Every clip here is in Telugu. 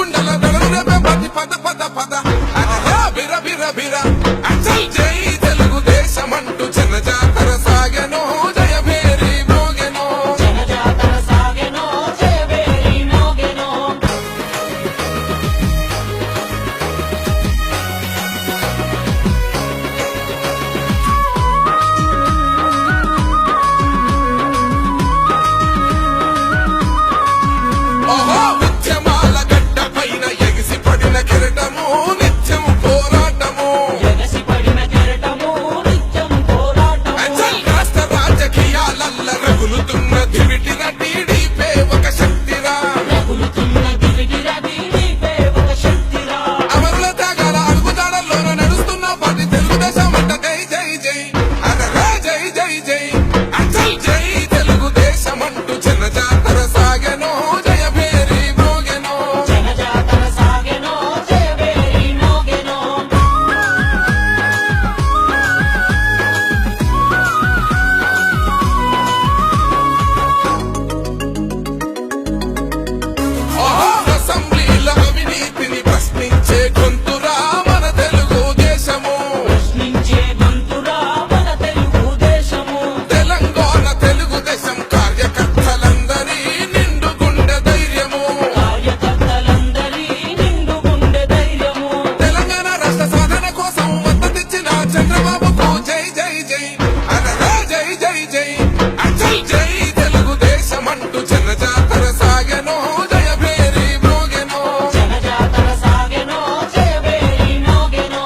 గుండెల దడలు రేపే ప్రతి పద పద పద అదయా బిర బిర బిర అచల్ జై తెలుగుదేశం అంటూ జనజాతర సాగెనో జయభేరి మోగెనో జనజాతర సాగెనో జయభేరి మోగెనో ఓహో ఉద్యమాల గడ్డ పైన ఎగిసి పడిన కిరటము నిత్యం పోరాటము ఎగసిపడిన కెరటము నిత్యం పోరాటము అచల్ రాష్ట్ర రాజకీయాలల్ల రగులుతున్న దివిటిన టీడీపీ ఒక శక్తిరా రగులుతున్న దివిటిర టీడీపీ ఒక శక్తిరా అమరుల త్యాగాల అడుగుజాడల్లోన నడుస్తున్న పార్టీ తెలుగుదేశం అంట జై జై జై అదరా జై జై జై అచల్ జై తెలుగుదేశం అంటూ జనజాతర సాగెనో జయభేరి మోగెనో జనజాతర సాగెనో జయభేరి మోగెనో ఓహో అసెంబ్లీల అవినీతిని ప్రశ్నించే గొంతురా మన తెలుగుదేశము ప్రశ్నించే గొంతురా మన తెలుగుదేశము తెలంగాణ తెలుగుదేశం కార్యకర్తలందరి నిండు గుండె ధైర్యము కార్యకర్తలందరి నిండు గుండె ధైర్యము తెలంగాణ రాష్ట్ర సాధన కోసం మద్దతిచ్చిన చంద్రబాబుకు జై జై జై అదరా జై జై జై అచల్ జై తెలుగుదేశం అంటూ జనజాతర సాగెనో జయభేరి మోగెనో జనజాతర సాగెనో జయభేరి మోగెనో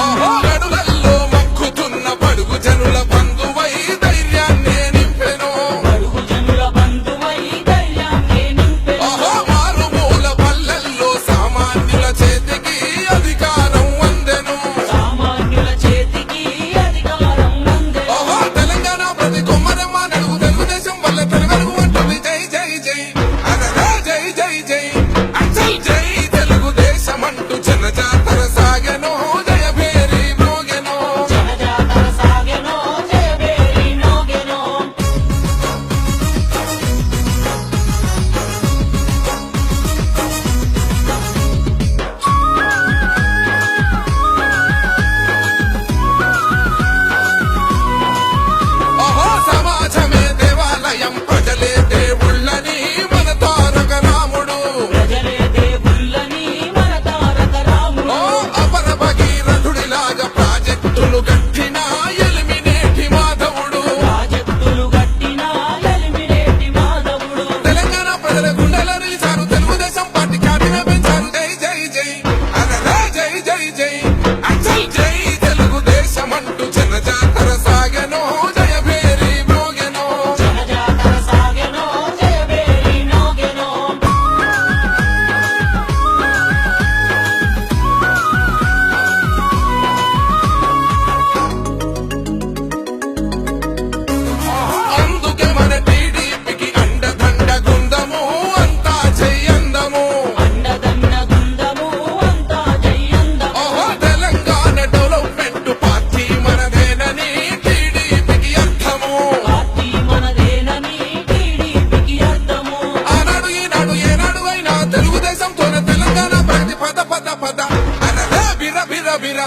ఓహో గడులల్లో మొక్కుతున్న బడుగు జనుల బంధువై ధైర్యాన్ని నింపెను బడుగు జనుల బంధువై ధైర్యాన్ని నింపెను ఓహో మారుమూల పల్లెల్లో సామాన్యుల చేతికి అధికారం అందెను సామాన్యుల చేతికి అధికారం అందెను ఓహో తెలంగాణ ప్రతి కొమ్మరమ్మ నడుగు తెలుగుదేశం వల్ల తెలుగు అంటుంది జై జై జై అదరా జై జై జై అచల్ జై తెలుగుదేశం అంటూ జనజాతర సాగెనో జయభేరి మోగెనో జనజాతర సాగెనో జయభేరి మోగెనో ఓహో సమాజమే దేవాలయం ప్రజలే దేవుళ్ళని మన తారక రాముడు ప్రజలే దేవుళ్ళని మన తారక రాముడు ఓ అపర భగీరథుడిలాగా ప్రాజెక్టులు కట్టిన ఎలిమినేటి మాధవుడు ప్రాజెక్టులు కట్టిన ఎలిమినేటి మాధవుడు తెలంగాణ ప్రజల గుండెల నిలిచారు తెలుగుదేశం పార్టీ క్యాబినెట్ పెంచారు జై జై జై అదరా జై జై జై అచల్ జై తెలుగుదేశం అంటూ జనజాతర సాగెనో జయభేరి మోగెనో జనజాతర సాగెనో జయభేరి మోగెనో అందుకే మన టీడీపీకి అండదండ గుందము అంతా చెయ్యందము అండదండ గుందము అంతా జయందము ఓహో తెలంగాణ డెవలప్మెంట్ పార్టీ మనదేనని టీడీపీకి అర్థము పార్టీ మనదేనని టీడీపీకి అర్థము ఆనాడు ఈనాడు ఏనాడు అయినా తెలుగుదేశంతోనే తెలంగాణ ప్రతి పద పద పద అరరే బిర బిర బిర